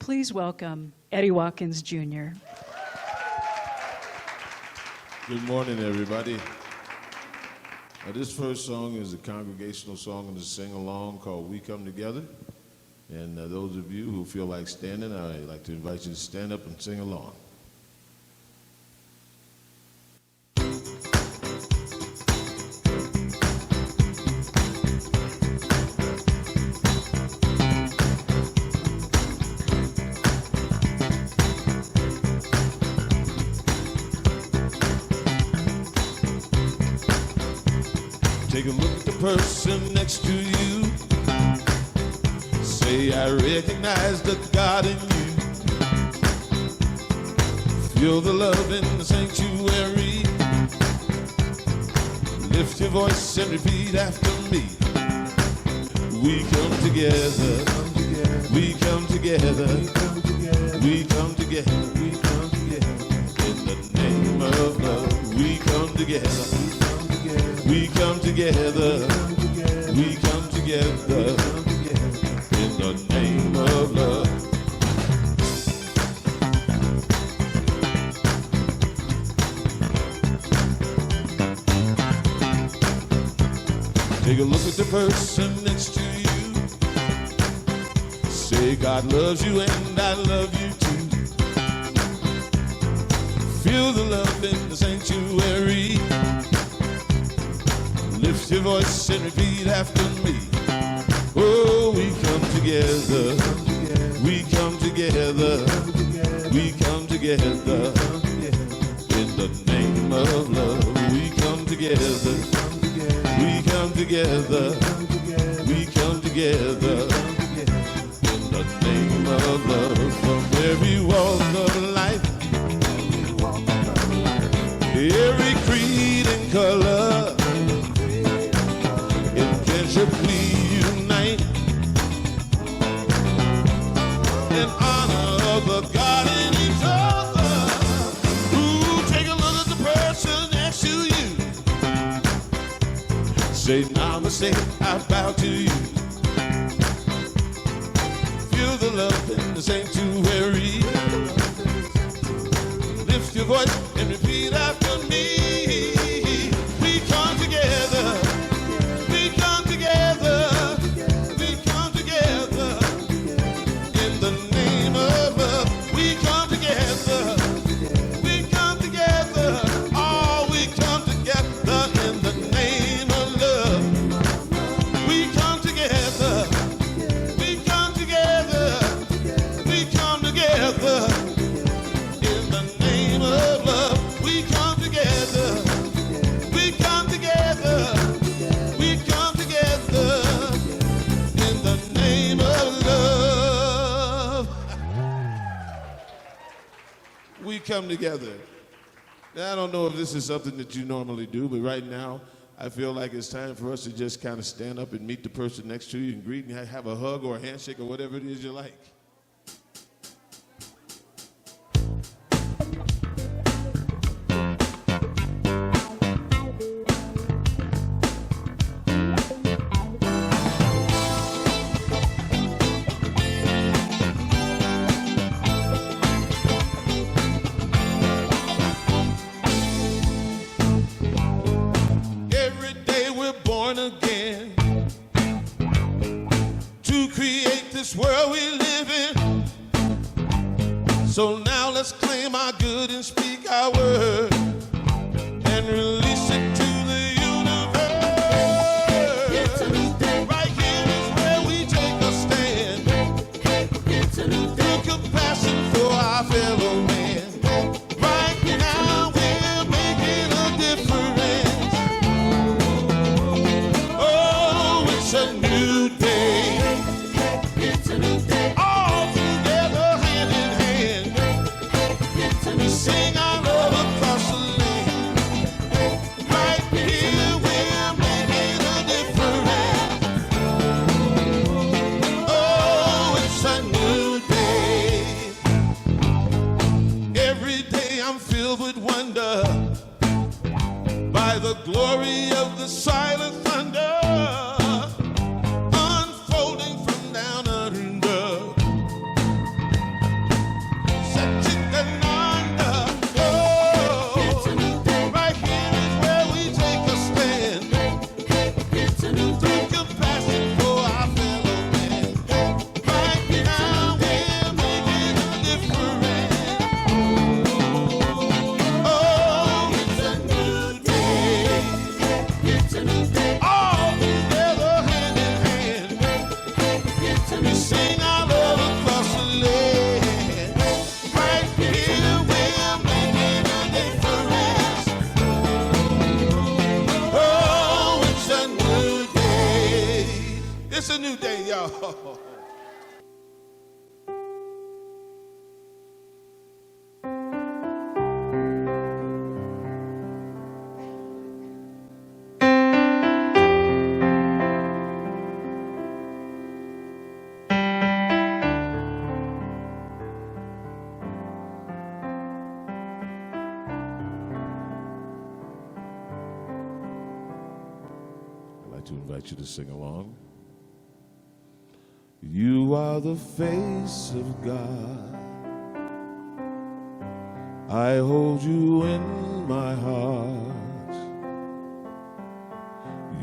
Please welcome Eddie Watkins Jr. Good morning, everybody. This first song is a congregational song and a sing-along called We Come Together. And those of you who feel like standing, I'd like to invite you to stand up and sing along. Take a look at the person next to you. Say, I recognize the God in you. Feel the love in the sanctuary. Lift your voice and repeat after me. We come together. We come together. We come together. We come together. In the name of love. We come together. We come together, we come together, in the name of love. Take a look at the person next to you. Say, God loves you and I love you too. Feel the love in the sanctuary. Lift your voice and repeat after me. Oh, we come together. We come together. We come together. In the name of love. We come together. We come together. We come together. In the name of love. From every walk of life. Every creed and color. We unite in honor of the God in each other. Ooh, take a look at the person next to you. Say, namaste, I bow to you. Feel the love in the sanctuary. Lift your voice and repeat after me. We come together. Come together. Now, I don't know if this is something that you normally do, but right now I feel like it's time for us to just kind of stand up and meet the person next to you and greet and have a hug or a handshake or whatever it is you like. World we live in. So now let's claim our good and speak our word and release it to the universe. It's a new day. Right here is where we take a stand. It's a new day. Through compassion for our fellow man. Right now we're making a difference. Oh, it's a new day. All together, hand in hand, we sing our love across the land. like to invite you to sing along. You are the face of God. I hold you in my heart.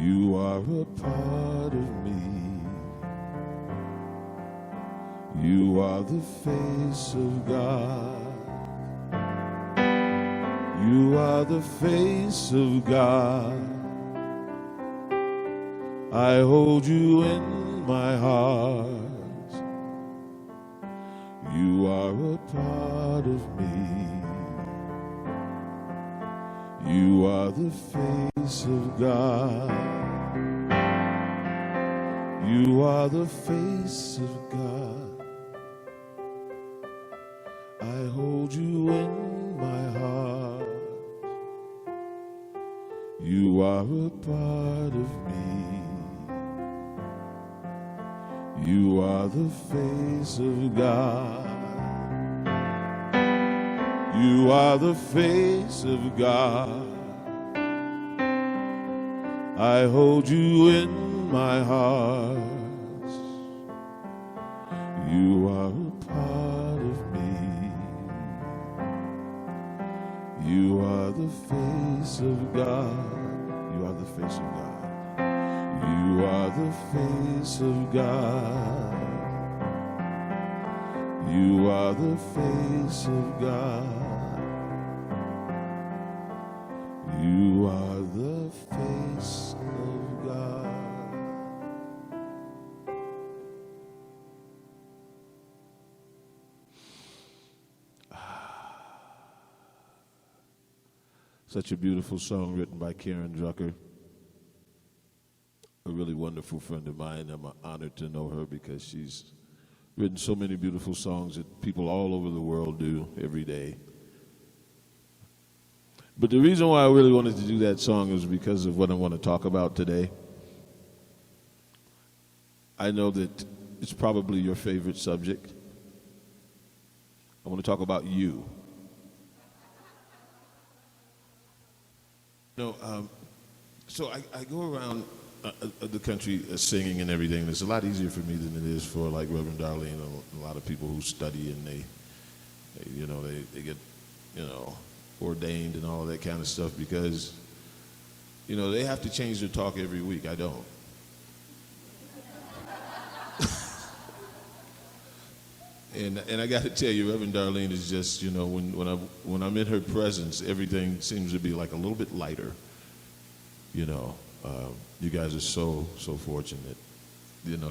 You are a part of me. You are the face of God. You are the face of God. I hold you in my heart. You are a part of me. You are the face of God. You are the face of God. I hold you in my heart. You are a part of me. You are the face of God. You are the face of God. I hold you in my heart. You are a part of me. You are the face of God. You are the face of God. You are the face of God. You are the face of God. You are the face of God. Such a beautiful song written by Karen Drucker, a really wonderful friend of mine. I'm honored to know her because she's written so many beautiful songs that people all over the world do every day. But the reason why I really wanted to do that song is because of what I want to talk about today. I know that it's probably your favorite subject. I want to talk about you. So I go around the country singing and everything, and it's a lot easier for me than it is for like Reverend Darlene and a lot of people who study and they get, ordained and all of that kind of stuff because, they have to change their talk every week. I don't. And I got to tell you, Reverend Darlene is just, when I'm in her presence, everything seems to be like a little bit lighter. You guys are so fortunate.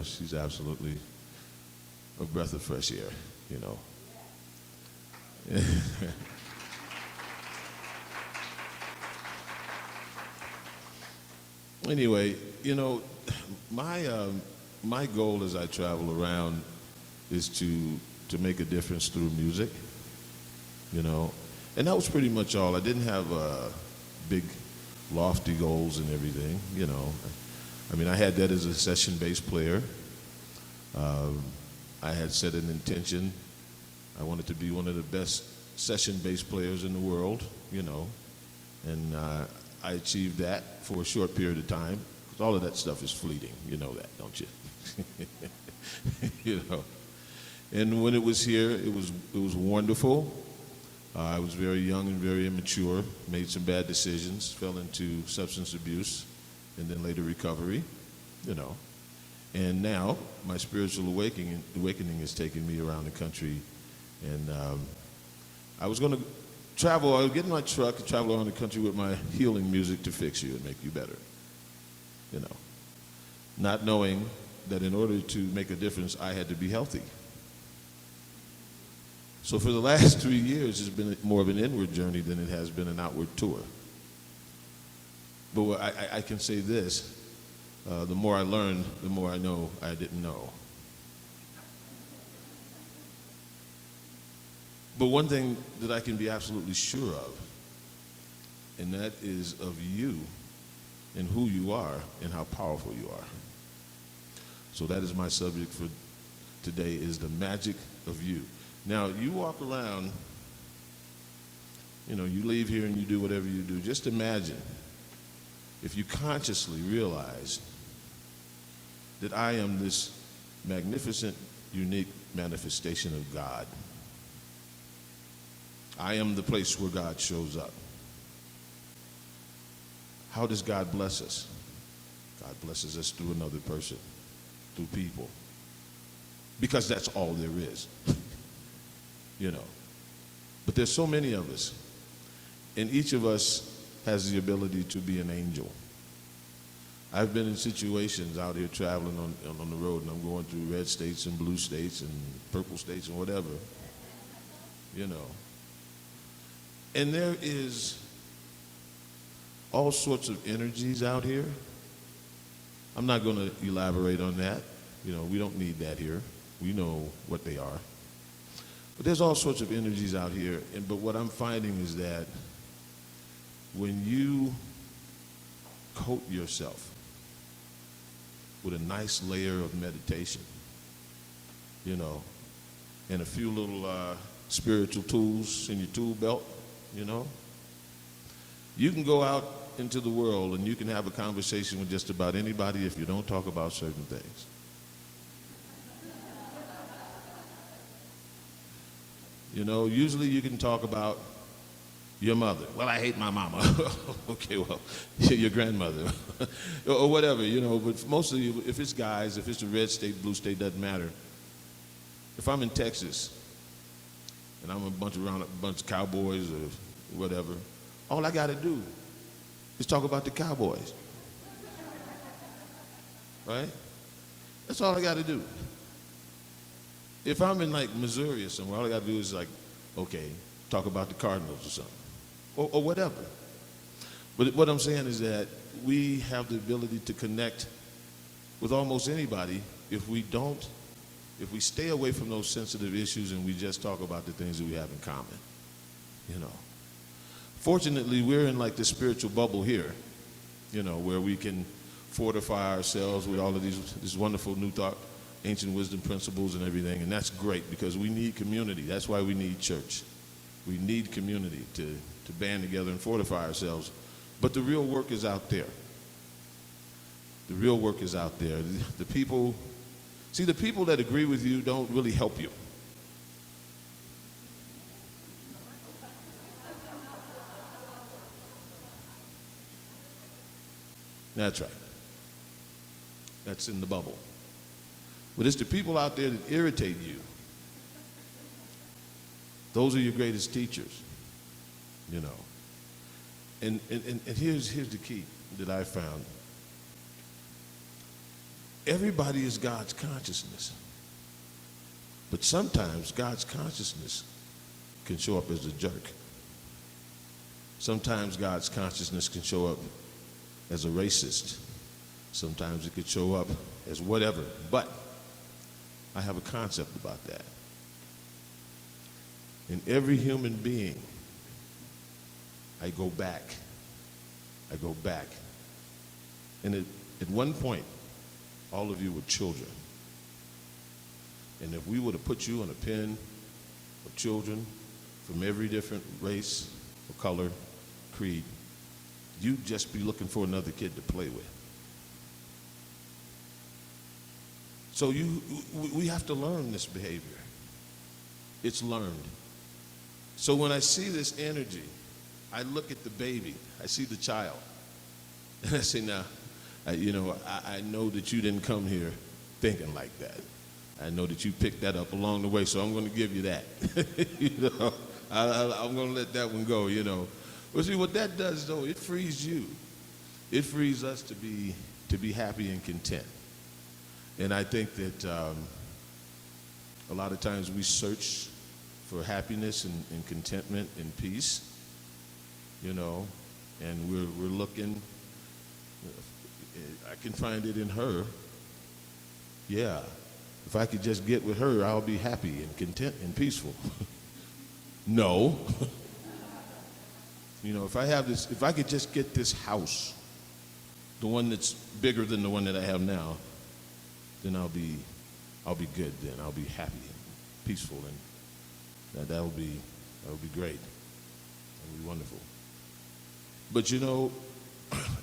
She's absolutely a breath of fresh air. Anyway, my goal as I travel around is to make a difference through music, and that was pretty much all. I didn't have big, lofty goals and everything, I mean, I had that as a session bass player. I had set an intention. I wanted to be one of the best session bass players in the world, and I achieved that for a short period of time, because all of that stuff is fleeting. You know that, don't you? And when it was here, it was wonderful. I was very young and very immature, made some bad decisions, fell into substance abuse, and then later recovery, And now my spiritual awakening has taken me around the country, and I was going to travel. I would get in my truck and travel around the country with my healing music to fix you and make you better, Not knowing that in order to make a difference, I had to be healthy. So for the last 3 years, it's been more of an inward journey than it has been an outward tour. But I can say this, the more I learned, the more I know I didn't know. But one thing that I can be absolutely sure of, and that is of you and who you are and how powerful you are. So that is my subject for today, is the magic of you. Now, you walk around, you leave here and you do whatever you do. Just imagine if you consciously realize that I am this magnificent, unique manifestation of God. I am the place where God shows up. How does God bless us? God blesses us through another person, through people. Because that's all there is. You know. But there's so many of us. And each of us has the ability to be an angel. I've been in situations out here traveling on the road, and I'm going through red states and blue states and purple states and whatever, you know. And there is all sorts of energies out here. I'm not going to elaborate on that. You know, we don't need that here. We know what they are. But there's all sorts of energies out here. But what I'm finding is that when you coat yourself with a nice layer of meditation, you know, and a few little spiritual tools in your tool belt, you know, you can go out into the world and you can have a conversation with just about anybody if you don't talk about certain things. You know, usually you can talk about your mother. Well, I hate my mama. Okay, well, your grandmother. Or whatever, you know, but mostly if it's guys, if it's a red state, blue state, doesn't matter. If I'm in Texas and I'm around a bunch of cowboys or whatever, all I got to do is talk about the Cowboys. Right? That's all I got to do. If I'm in like Missouri or somewhere, all I got to do is like, okay, talk about the Cardinals or something, or whatever. But what I'm saying is that we have the ability to connect with almost anybody if we stay away from those sensitive issues and we just talk about the things that we have in common, you know. Fortunately, we're in like this spiritual bubble here, you know, where we can fortify ourselves with all of this wonderful new thought, ancient wisdom principles and everything, and that's great because we need community. That's why we need church. We need community to band together and fortify ourselves. But the real work is out there. The real work is out there. The people that agree with you don't really help you. That's right. That's in the bubble. But it's the people out there that irritate you. Those are your greatest teachers, you know. And here's the key that I found. Everybody is God's consciousness. But sometimes God's consciousness can show up as a jerk. Sometimes God's consciousness can show up as a racist. Sometimes it could show up as whatever. But I have a concept about that. In every human being, I go back. And at one point, all of you were children. And if we were to put you in a pen of children from every different race or color, creed, you'd just be looking for another kid to play with. So we have to learn this behavior. It's learned. So when I see this energy, I look at the baby, I see the child, and I say, now, I know that you didn't come here thinking like that. I know that you picked that up along the way, so I'm going to give you that. I'm going to let that one go, you know. But see, what that does, though, it frees you. It frees us to be happy and content. And I think that a lot of times we search for happiness and contentment and peace, you know, and we're looking. I can find it in her. Yeah, if I could just get with her, I'll be happy and content and peaceful. No. You know, if I could just get this house, the one that's bigger than the one that I have now, then I'll be good. Then I'll be happy and peaceful, and that'll be great. That'll be wonderful. But you know,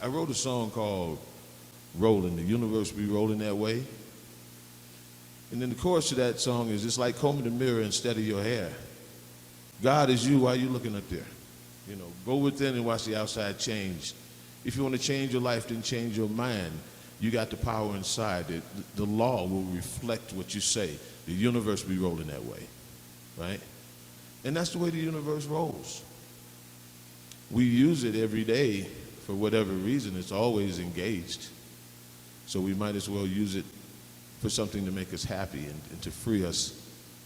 I wrote a song called rolling. The universe be rolling that way. And then the chorus of that song is, it's like combing the mirror instead of your hair. God is you while you're looking up there. You know, go within and watch the outside change. If you want to change your life, then change your mind. You got the power inside. The law will reflect what you say. The universe be rolling that way, right? And that's the way the universe rolls. We use it every day for whatever reason. It's always engaged. So we might as well use it for something to make us happy and to free us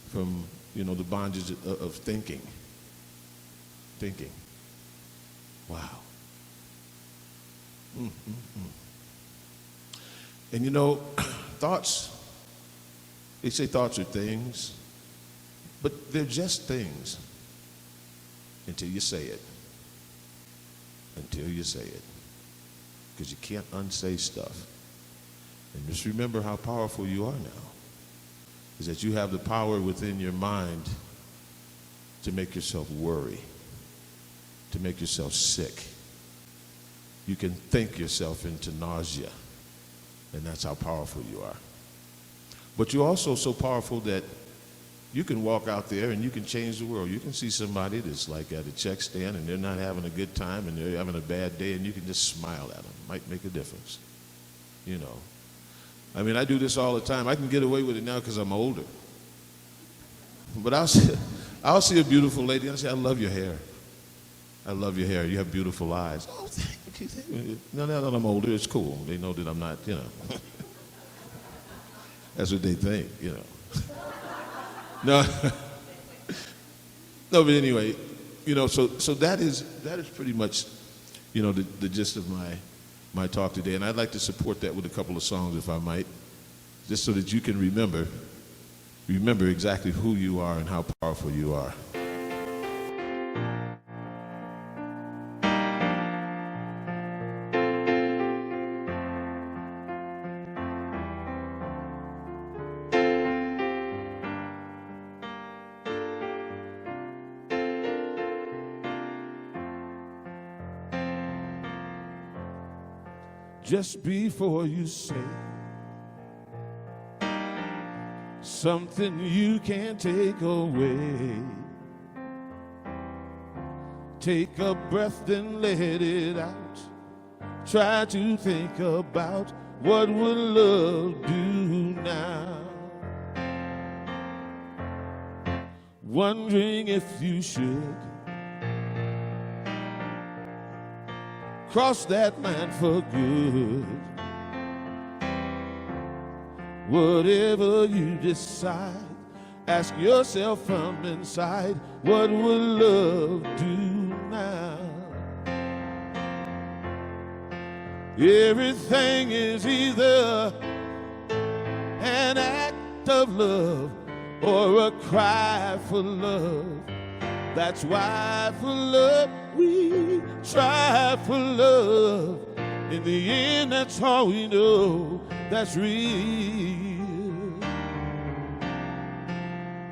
from, you know, the bondage of thinking. Thinking. Wow. And you know, thoughts, they say thoughts are things, but they're just things until you say it. Until you say it. Because you can't unsay stuff. And just remember how powerful you are now. Is that you have the power within your mind to make yourself worry, to make yourself sick. You can think yourself into nausea, and that's how powerful you are. But you're also so powerful that you can walk out there and you can change the world. You can see somebody that's like at a check stand and they're not having a good time and they're having a bad day, and you can just smile at them. Might make a difference, you know. I mean, I do this all the time. I can get away with it now because I'm older. But I'll see a beautiful lady and I say, I love your hair. I love your hair. You have beautiful eyes. Oh, thank you. Now that I'm older, it's cool. They know that I'm not, you know. That's what they think, you know. No. No, but anyway, you know, so that is pretty much, you know, the gist of my talk today. And I'd like to support that with a couple of songs, if I might, just so that you can remember exactly who you are and how powerful you are. Just before you say something you can't take away, take a breath and let it out. Try to think about what would love do now. Wondering if you should cross that line for good. Whatever you decide, ask yourself from inside, what would love do now? Everything is either an act of love or a cry for love. That's why for love we try for love. In the end, that's all we know that's real.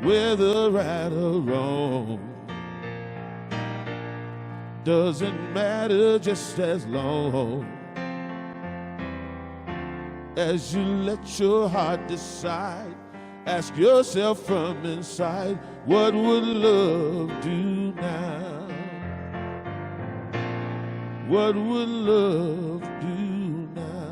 Whether right or wrong doesn't matter, just as long as you let your heart decide. Ask yourself from inside, what would love do now? What would love do now?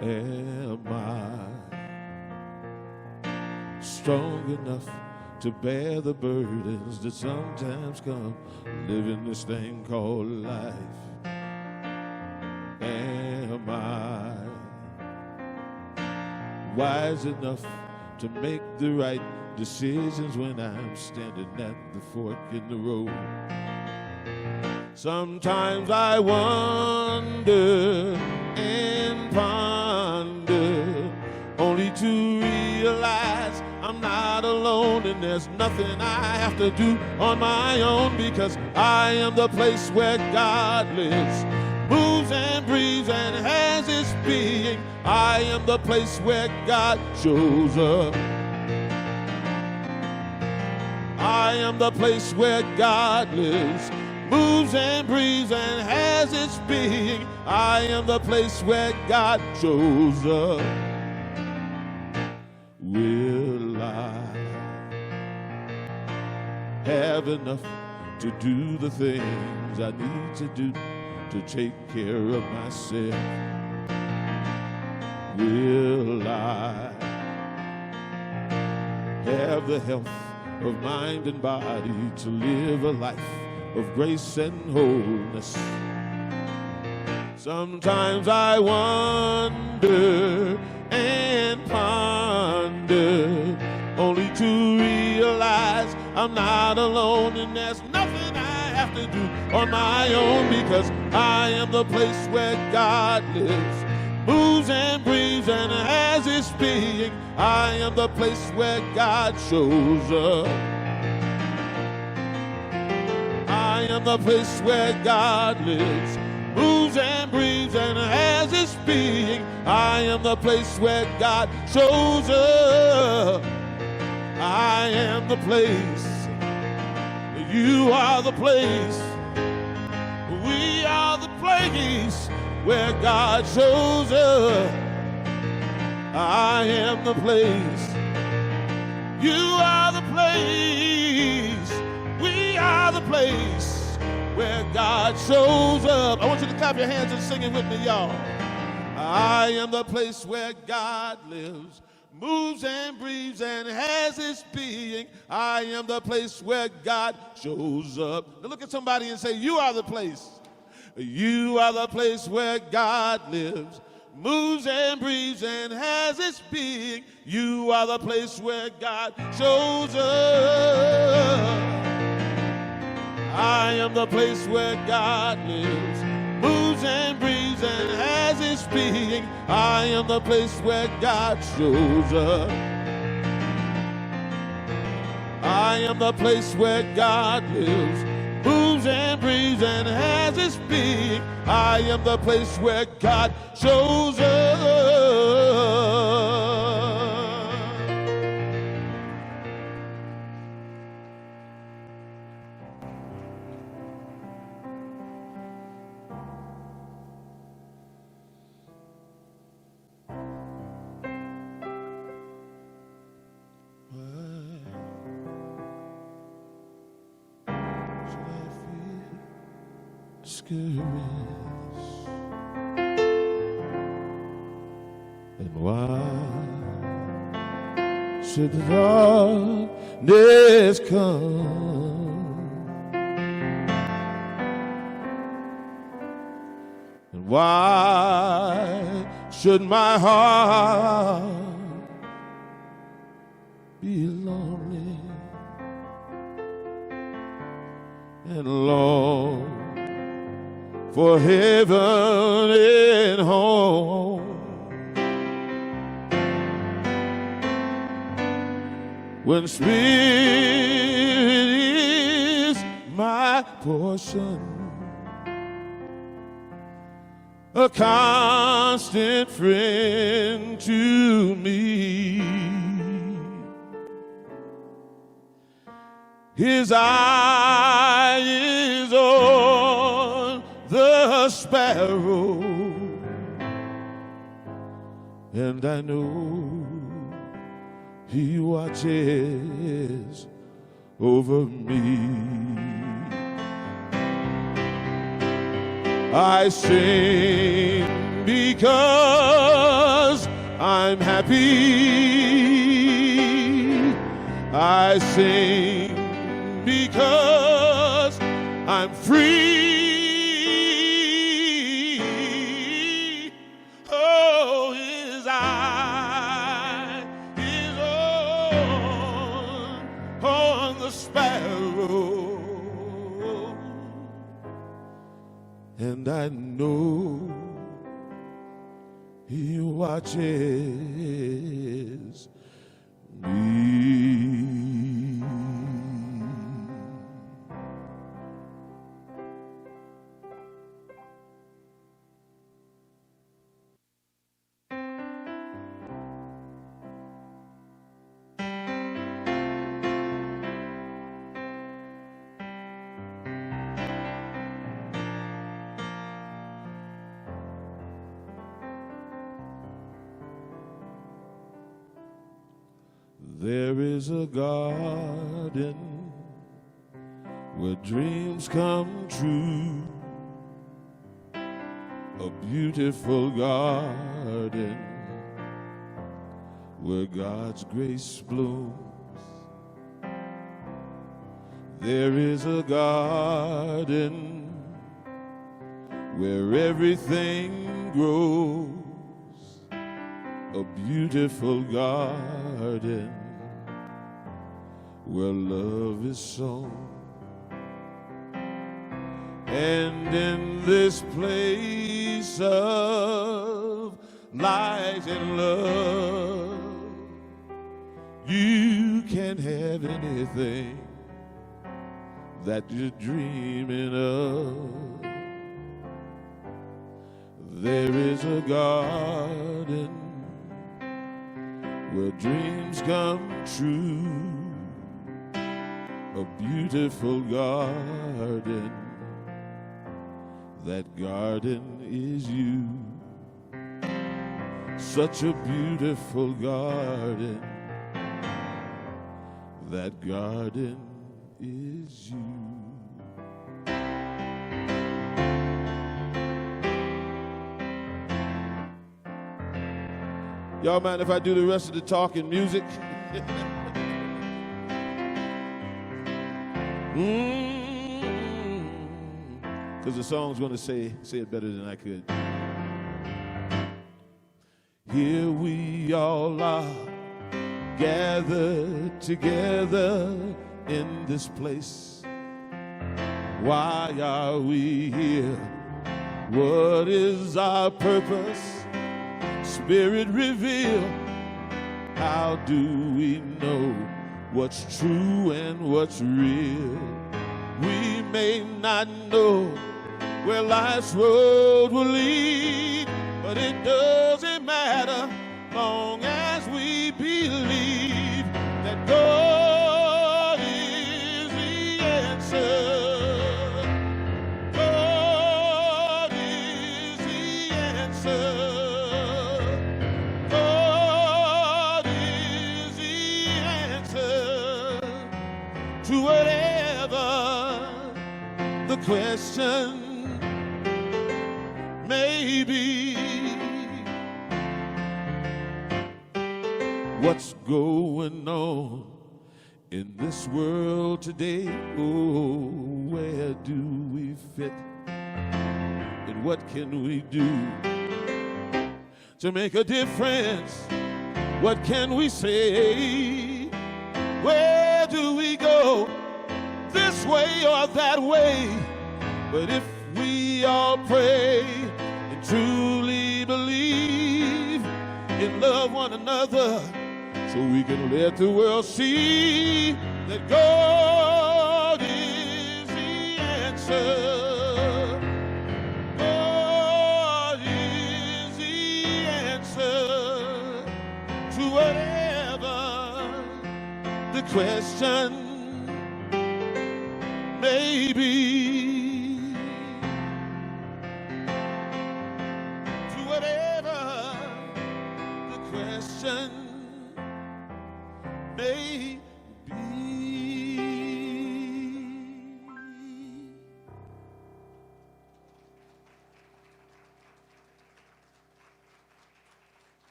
Am I strong enough to bear the burdens that sometimes come living this thing called life? Am I wise enough to make the right decisions when I'm standing at the fork in the road? Sometimes I wonder and ponder to realize I'm not alone and there's nothing I have to do on my own, because I am the place where God lives, moves and breathes and has its being. I am the place where God shows up. I am the place where God lives, moves and breathes and has its being. I am the place where God shows up. Will I have enough to do the things I need to do to take care of myself? Will I have the health of mind and body to live a life of grace and wholeness? Sometimes I wonder and ponder, only to realize I'm not alone and there's nothing I have to do on my own, because I am the place where God lives, moves and breathes and has its being. I am the place where God shows up. I am the place where God lives, moves and breathes and has its being. I am the place where God shows up. I am the place. You are the place. We are the place where God shows up. I am the place. You are the place. We are the place where God shows up. I want you to clap your hands and sing it with me, y'all. I am the place where God lives, moves and breathes and has its being. I am the place where God shows up. Now look at somebody and say, you are the place. You are the place where God lives, moves and breathes and has its being. You are the place where God shows up. I am the place where God lives, moves and breathes and has its being. I am the place where God shows up. I am the place where God lives, moves and breathes and has its being. I am the place where God shows up. Discouraged, and why should the darkness come, and why should my heart be lonely and long for heaven and home, when spirit is my portion, a constant friend to me. His eye is on the sparrow, and I know he watches over me. I sing because I'm happy. I sing because I'm free. Oh, his eye is on the sparrow, and I know He watches me. There is a garden where dreams come true, a beautiful garden where God's grace blooms. There is a garden where everything grows, a beautiful garden where love is sown. And in this place of light and love, you can have anything that you're dreaming of. There is a garden where dreams come true, a beautiful garden. That garden is you. Such a beautiful garden. That garden is you. Y'all mind if I do the rest of the talking music? Because the song's going to say it better than I could. Here we all are, gathered together in this place. Why are we here? What is our purpose? Spirit reveal. How do we know what's true and what's real? We may not know where life's road will lead, but it doesn't matter long as we believe that God is the answer. God is the answer. God is the answer to whatever the question maybe. What's going on in this world today? Oh, where do we fit? And what can we do to make a difference? What can we say? Where do we go? This way or that way? But if we all pray and truly believe and love one another, so we can let the world see that God is the answer. God is the answer to whatever the question may be. May be.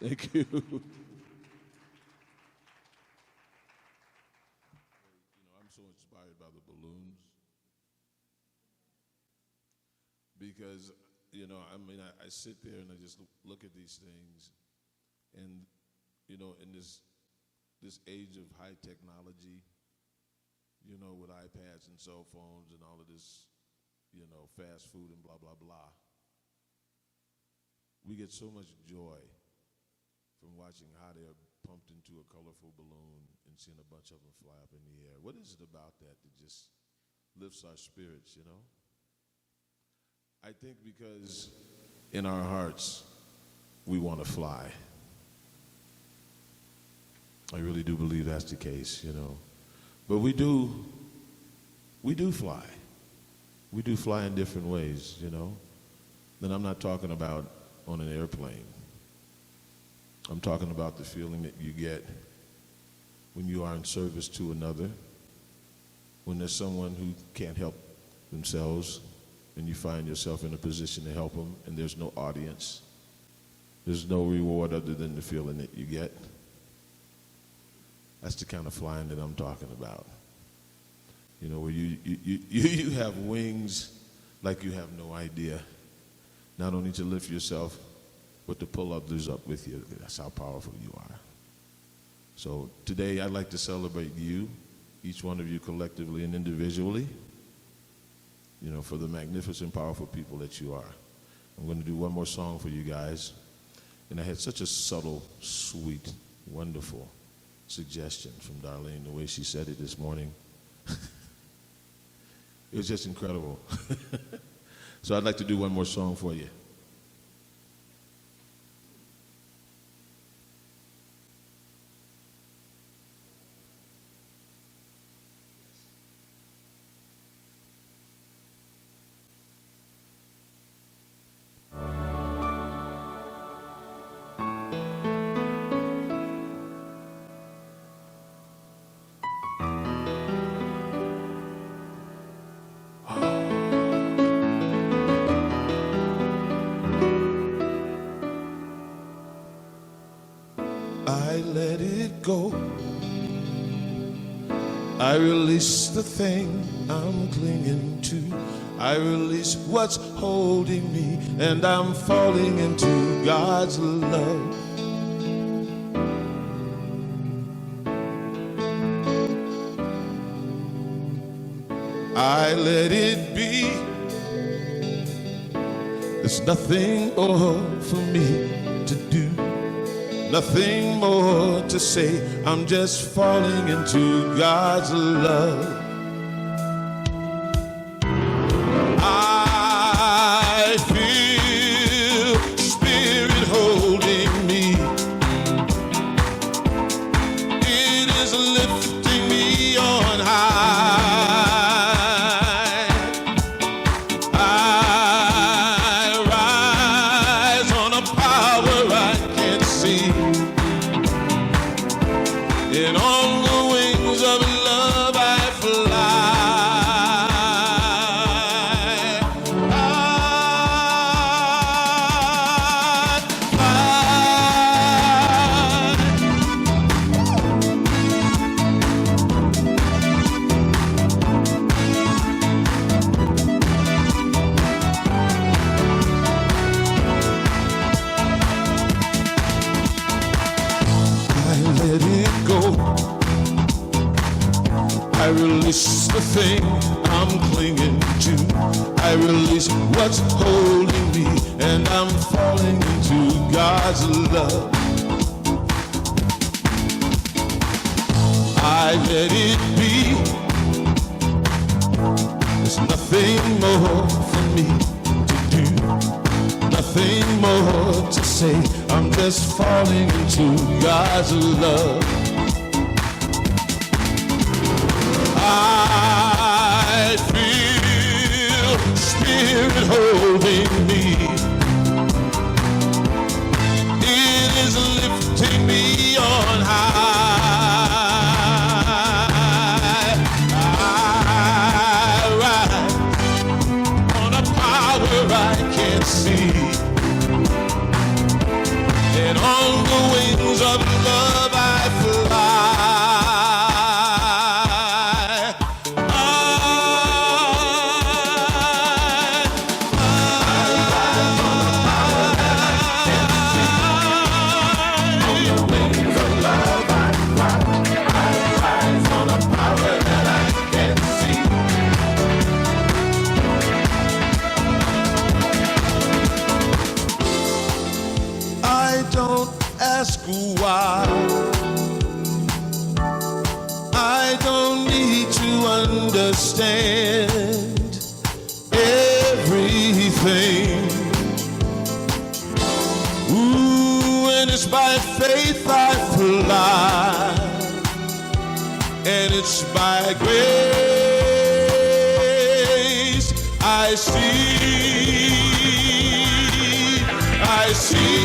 Thank you. I'm so inspired by the balloons because, I sit there and I just look at these things, and, in this age of high technology, with iPads and cell phones and all of this, fast food and blah, blah, blah. We get so much joy from watching how they're pumped into a colorful balloon and seeing a bunch of them fly up in the air. What is it about that that just lifts our spirits, you know? I think because in our hearts, we want to fly. I really do believe that's the case, you know. But we do fly. We do fly in different ways, you know. And I'm not talking about on an airplane. I'm talking about the feeling that you get when you are in service to another, when there's someone who can't help themselves and you find yourself in a position to help them and there's no audience. There's no reward other than the feeling that you get. That's the kind of flying that I'm talking about. You know, where you have wings like you have no idea. Not only to lift yourself, but to pull others up with you. That's how powerful you are. So today I'd like to celebrate you, each one of you collectively and individually, you know, for the magnificent, powerful people that you are. I'm going to do one more song for you guys. And I had such a subtle, sweet, wonderful suggestion from Darlene, the way she said it this morning. It was just incredible. So I'd like to do one more song for you. I let it go. I release the thing I'm clinging to. I release what's holding me, and I'm falling into God's love. I let it be. There's nothing more for me to do. Nothing more to say, I'm just falling into God's love. I feel Spirit holding me. It is lifting me on high. I rise on a power I can't see. And on the wings of love I fly. I let it go. I release the thing I'm clinging to. I release what's holding me, and I'm falling into God's love. I let it be. There's nothing more for me to do. Nothing more to say. I'm just falling into God's love. I feel Spirit holding me. It is lifting me on high. I ride on a power I can't see. And on the wings of love I fly. understand everything. Ooh, and it's by faith I fly, and it's by grace I see, I see.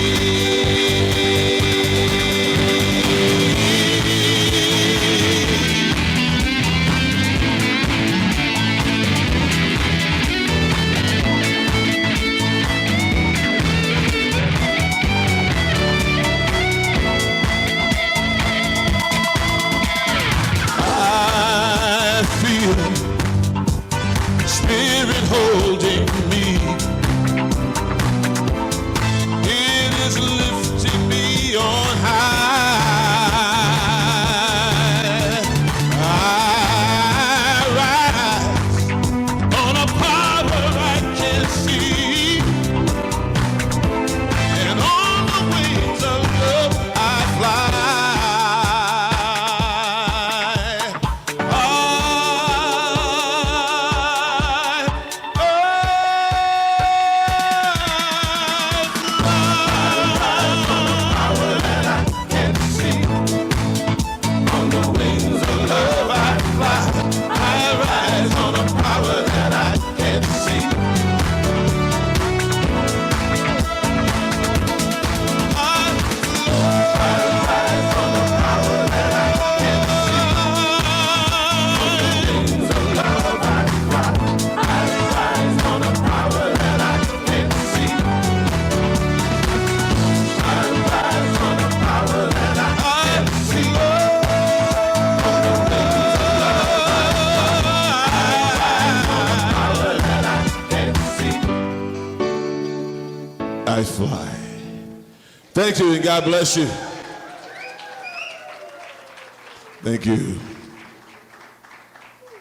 Spirit holding me, it is lifting me on high. I rise on a power I can see, and on the wings of love I fly. I fly. Thank you, and God bless you. Thank you.